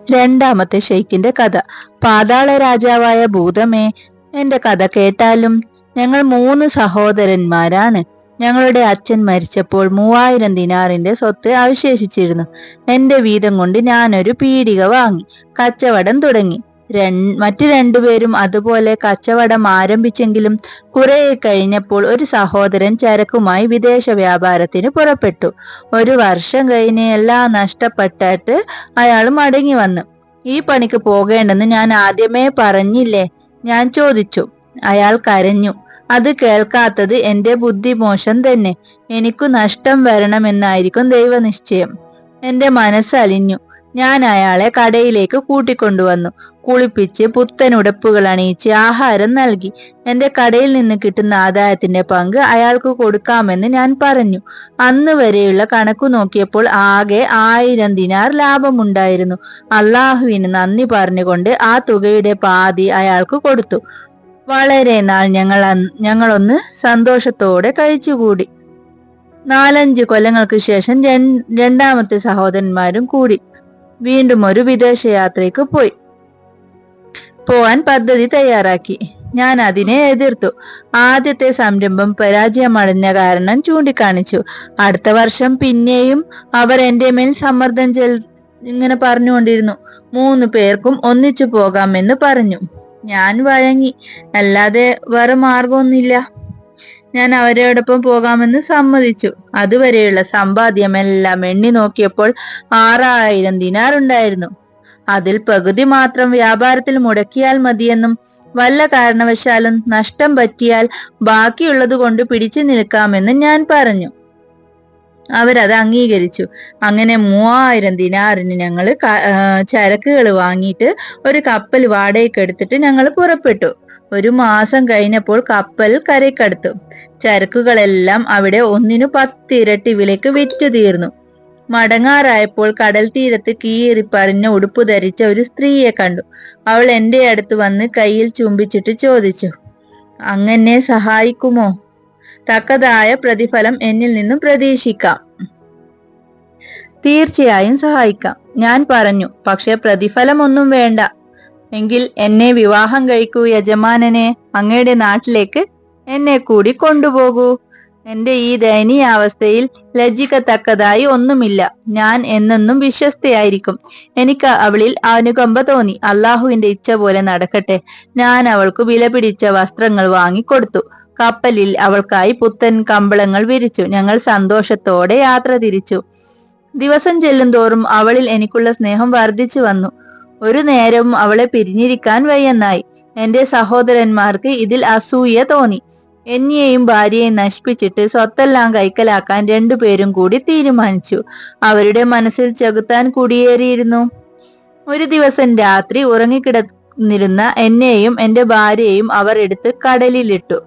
രണ്ടാമത്തെ ഷെയ്ഖിന്റെ കഥ. പാതാള രാജാവായ ഭൂതമേ, എന്റെ കഥ കേട്ടാലും. ഞങ്ങൾ 3 സഹോദരന്മാരാണ്. ഞങ്ങളുടെ അച്ഛൻ മരിച്ചപ്പോൾ 3000 ദിനാറിന്റെ സ്വത്ത് അവശേഷിച്ചിരുന്നു. എന്റെ വീതം കൊണ്ട് ഞാനൊരു പീടിക വാങ്ങി കച്ചവടം തുടങ്ങി. മറ്റു 2 പേരും അതുപോലെ കച്ചവടം ആരംഭിച്ചെങ്കിലും കുറെ കഴിഞ്ഞപ്പോൾ ഒരു സഹോദരൻ ചരക്കുമായി വിദേശ വ്യാപാരത്തിന് പുറപ്പെട്ടു. 1 വർഷം കഴിഞ്ഞ് എല്ലാം നഷ്ടപ്പെട്ടിട്ട് അയാൾ മടങ്ങി വന്നു. ഈ പണിക്ക് പോകേണ്ടെന്ന് ഞാൻ ആദ്യമേ പറഞ്ഞില്ലേ? ഞാൻ ചോദിച്ചു. അയാൾ കരഞ്ഞു. അത് കേൾക്കാത്തത് എന്റെ ബുദ്ധിമോശം തന്നെ. എനിക്കു നഷ്ടം വരണമെന്നായിരിക്കും ദൈവനിശ്ചയം. എന്റെ മനസ്സലിഞ്ഞു. ഞാൻ അയാളെ കടയിലേക്ക് കൂട്ടിക്കൊണ്ടുവന്നു. കുളിപ്പിച്ച് പുത്തൻ ഉടുപ്പുകൾ അണിയിച്ച് ആഹാരം നൽകി. എന്റെ കടയിൽ നിന്ന് കിട്ടുന്ന ആദായത്തിന്റെ പങ്ക് അയാൾക്ക് കൊടുക്കാമെന്ന് ഞാൻ പറഞ്ഞു. അന്ന് വരെയുള്ള കണക്കു നോക്കിയപ്പോൾ ആകെ 1000 ദിനാർ ലാഭമുണ്ടായിരുന്നു. അള്ളാഹുവിന് നന്ദി പറഞ്ഞുകൊണ്ട് ആ തുകയുടെ പാതി അയാൾക്ക് കൊടുത്തു. വളരെ നാൾ ഞങ്ങളൊന്ന് സന്തോഷത്തോടെ കഴിച്ചുകൂടി. 4-5 കൊല്ലങ്ങൾക്ക് ശേഷം രണ്ടാമത്തെ സഹോദരന്മാരും കൂടി വീണ്ടും ഒരു വിദേശയാത്രയ്ക്ക് പോവാൻ പദ്ധതി തയ്യാറാക്കി. ഞാൻ അതിനെ എതിർത്തു. ആദ്യത്തെ സംരംഭം പരാജയമടഞ്ഞ കാരണം ചൂണ്ടിക്കാണിച്ചു. അടുത്ത വർഷം പിന്നെയും അവർ എന്റെ മേൽ സമ്മർദ്ദം ഇങ്ങനെ പറഞ്ഞുകൊണ്ടിരുന്നു. 3 പേർക്കും ഒന്നിച്ചു പോകാമെന്ന് പറഞ്ഞു. ഞാൻ വഴങ്ങി. അല്ലാതെ വേറെ മാർഗമൊന്നുമില്ല. ഞാൻ അവരോടൊപ്പം പോകാമെന്ന് സമ്മതിച്ചു. അതുവരെയുള്ള സമ്പാദ്യമെല്ലാം എണ്ണി നോക്കിയപ്പോൾ 6000 ദിനാർ ഉണ്ടായിരുന്നു. അതിൽ പകുതി മാത്രം വ്യാപാരത്തിൽ മുടക്കിയാൽ മതിയെന്നും വല്ല കാരണവശാലും നഷ്ടം പറ്റിയാൽ ബാക്കിയുള്ളത് കൊണ്ട് പിടിച്ചു നിൽക്കാമെന്നും ഞാൻ പറഞ്ഞു. അവരത് അംഗീകരിച്ചു. അങ്ങനെ 3000 ദിനാറിന് ഞങ്ങൾ ചരക്കുകൾ വാങ്ങിയിട്ട് ഒരു കപ്പൽ വാടകയ്ക്ക് എടുത്തിട്ട് ഞങ്ങൾ പുറപ്പെട്ടു. 1 മാസം കഴിഞ്ഞപ്പോൾ കപ്പൽ കരയ്ക്കടുത്തു. ചരക്കുകളെല്ലാം അവിടെ 1-ന് 10 ഇരട്ടി വിലയ്ക്ക് വിറ്റു തീർന്നു. മടങ്ങാറായപ്പോൾ കടൽ തീരത്ത് കീറിപ്പറിഞ്ഞ ഉടുപ്പ് ധരിച്ച ഒരു സ്ത്രീയെ കണ്ടു. അവൾ എന്റെ അടുത്ത് വന്ന് കയ്യിൽ ചുംബിച്ചിട്ട് ചോദിച്ചു, അങ്ങനെ സഹായിക്കുമോ? തക്കതായ പ്രതിഫലം എന്നിൽ നിന്നും പ്രതീക്ഷിക്കാം. തീർച്ചയായും സഹായിക്കാം, ഞാൻ പറഞ്ഞു. പക്ഷെ പ്രതിഫലം ഒന്നും വേണ്ട. എങ്കിൽ എന്നെ വിവാഹം കഴിക്കൂ യജമാനനെ. അങ്ങയുടെ നാട്ടിലേക്ക് എന്നെ കൂടി കൊണ്ടുപോകൂ. എന്റെ ഈ ദയനീയാവസ്ഥയിൽ ലജ്ജിക്കത്തക്കതായി ഒന്നുമില്ല. ഞാൻ എന്നെന്നും വിശ്വസ്തയായിരിക്കും. എനിക്ക് അവളിൽ അനുകമ്പ തോന്നി. അള്ളാഹുവിന്റെ ഇച്ഛ പോലെ നടക്കട്ടെ. ഞാൻ അവൾക്ക് വിലപിടിച്ച വസ്ത്രങ്ങൾ വാങ്ങിക്കൊടുത്തു. കപ്പലിൽ അവൾക്കായി പുത്തൻ കമ്പളങ്ങൾ വിരിച്ചു. ഞങ്ങൾ സന്തോഷത്തോടെ യാത്ര തിരിച്ചു. ദിവസം ചെല്ലും തോറും അവളിൽ എനിക്കുള്ള സ്നേഹം വർദ്ധിച്ചു വന്നു. ഒരു നേരവും അവളെ പിരിഞ്ഞിരിക്കാൻ വയ്യെന്നായി. എന്റെ സഹോദരന്മാർക്ക് ഇതിൽ അസൂയ തോന്നി. എന്നെയും ഭാര്യയെയും നശിപ്പിച്ചിട്ട് സ്വത്തെല്ലാം കൈക്കലാക്കാൻ 2 പേരും കൂടി തീരുമാനിച്ചു. അവരുടെ മനസ്സിൽ ചെകുത്താൻ കുടിയേറിയിരുന്നു. ഒരു ദിവസം രാത്രി ഉറങ്ങിക്കിടന്നിരുന്ന എന്നെയും എന്റെ ഭാര്യയെയും അവർ എടുത്ത് കടലിലിട്ടു.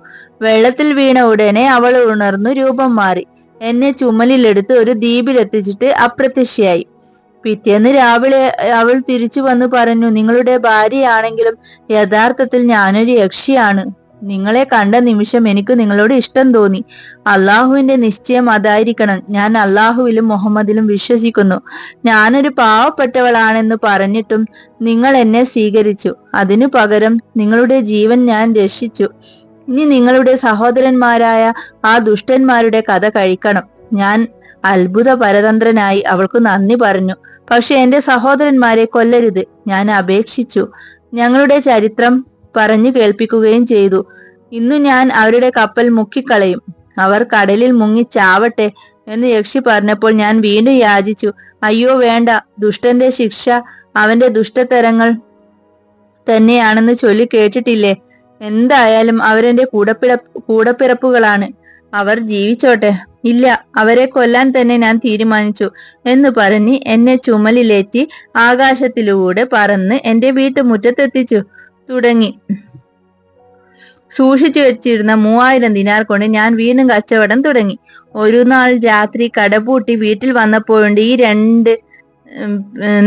വെള്ളത്തിൽ വീണ ഉടനെ അവൾ ഉണർന്നു രൂപം മാറി. എന്നെ ചുമലിലെടുത്ത് ഒരു ദ്വീപിലെത്തിച്ചിട്ട് അപ്രത്യക്ഷയായി. പിറ്റേന്ന് രാവിലെ അവൾ തിരിച്ചു വന്ന് പറഞ്ഞു, നിങ്ങളുടെ ഭാര്യയാണെങ്കിലും യഥാർത്ഥത്തിൽ ഞാനൊരു യക്ഷിയാണ്. നിങ്ങളെ കണ്ട നിമിഷം എനിക്ക് നിങ്ങളോട് ഇഷ്ടം തോന്നി. അള്ളാഹുവിന്റെ നിശ്ചയം അതായിരിക്കണം. ഞാൻ അള്ളാഹുവിലും മുഹമ്മദിലും വിശ്വസിക്കുന്നു. ഞാനൊരു പാവപ്പെട്ടവളാണെന്ന് പറഞ്ഞിട്ടും നിങ്ങൾ എന്നെ സ്വീകരിച്ചു. അതിനു പകരം നിങ്ങളുടെ ജീവൻ ഞാൻ രക്ഷിച്ചു. ഇനി നിങ്ങളുടെ സഹോദരന്മാരായ ആ ദുഷ്ടന്മാരുടെ കഥ കഴിക്കണം. ഞാൻ അത്ഭുത പരതന്ത്രനായി അവൾക്ക് നന്ദി പറഞ്ഞു. പക്ഷെ എന്റെ സഹോദരന്മാരെ കൊല്ലരുത്, ഞാൻ അപേക്ഷിച്ചു. ഞങ്ങളുടെ ചരിത്രം പറഞ്ഞു കേൾപ്പിക്കുകയും ചെയ്തു. ഇന്നു ഞാൻ അവരുടെ കപ്പൽ മുക്കിക്കളയും. അവർ കടലിൽ മുങ്ങി ചാവട്ടെ എന്ന് യക്ഷി പറഞ്ഞപ്പോൾ ഞാൻ വീണ്ടും യാചിച്ചു. അയ്യോ വേണ്ട, ദുഷ്ടന്റെ ശിക്ഷ അവന്റെ ദുഷ്ടതരങ്ങൾ തന്നെയാണെന്ന് ചൊല്ലി കേട്ടിട്ടില്ലേ? എന്തായാലും അവരെന്റെ കൂടപ്പിറപ്പുകളാണ്. അവർ ജീവിച്ചോട്ടെ. ഇല്ല, അവരെ കൊല്ലാൻ തന്നെ ഞാൻ തീരുമാനിച്ചു എന്ന് പറഞ്ഞ് എന്നെ ചുമലിലേറ്റി ആകാശത്തിലൂടെ പറന്ന് എന്റെ വീട്ടുമുറ്റത്തെത്തിച്ചു തുടങ്ങി. സൂക്ഷിച്ചു വെച്ചിരുന്ന 3000 ദിനാർ കൊണ്ട് ഞാൻ വീണ്ടും കച്ചവടം തുടങ്ങി. ഒരു നാൾ രാത്രി കടപൂട്ടി വീട്ടിൽ വന്നപ്പോഴുണ്ട് ഈ 2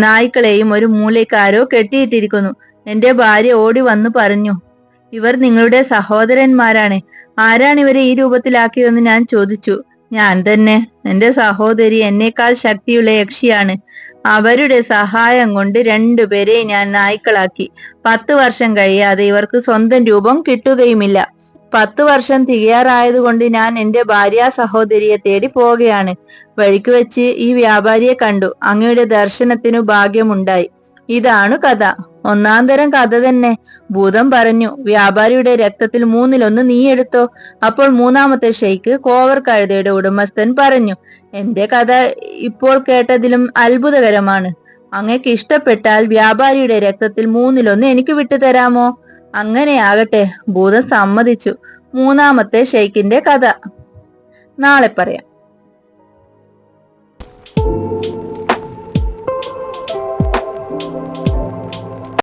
നായ്ക്കളെയും ഒരു മൂലക്കാരോ കെട്ടിയിട്ടിരിക്കുന്നു. എന്റെ ഭാര്യ ഓടി വന്നു പറഞ്ഞു, ഇവർ നിങ്ങളുടെ സഹോദരന്മാരാണ്. ആരാണിവരെ ഈ രൂപത്തിലാക്കിയതെന്ന് ഞാൻ ചോദിച്ചു. ഞാൻ തന്നെ. എന്റെ സഹോദരി എന്നേക്കാൾ ശക്തിയുള്ള യക്ഷിയാണ്. അവരുടെ സഹായം കൊണ്ട് രണ്ടുപേരെ ഞാൻ നായ്ക്കളാക്കി. 10 വർഷം കഴിയാതെ ഇവർക്ക് സ്വന്തം രൂപം കിട്ടുകയുമില്ല. 10 വർഷം തികയാറായതുകൊണ്ട് ഞാൻ എന്റെ ഭാര്യ സഹോദരിയെ തേടി പോവുകയാണ്. വഴിക്ക് വെച്ച് ഈ വ്യാപാരിയെ കണ്ടു. അങ്ങയുടെ ദർശനത്തിനു ഭാഗ്യമുണ്ടായി. ഇതാണു കഥ. ഒന്നാം തരം കഥ തന്നെ. ഭൂതം പറഞ്ഞു, വ്യാപാരിയുടെ രക്തത്തിൽ 1/3 നീ എടുത്തോ. അപ്പോൾ മൂന്നാമത്തെ ഷെയ്ഖ് കോവർ കഴുതയുടെ ഉടമസ്ഥൻ പറഞ്ഞു, എന്റെ കഥ ഇപ്പോൾ കേട്ടതിലും അത്ഭുതകരമാണ്. അങ്ങക്ക് ഇഷ്ടപ്പെട്ടാൽ വ്യാപാരിയുടെ രക്തത്തിൽ 1/3 എനിക്ക് വിട്ടുതരാമോ? അങ്ങനെയാകട്ടെ. ഭൂതം സമ്മതിച്ചു. മൂന്നാമത്തെ ഷെയ്ഖിന്റെ കഥ നാളെ പറയാം.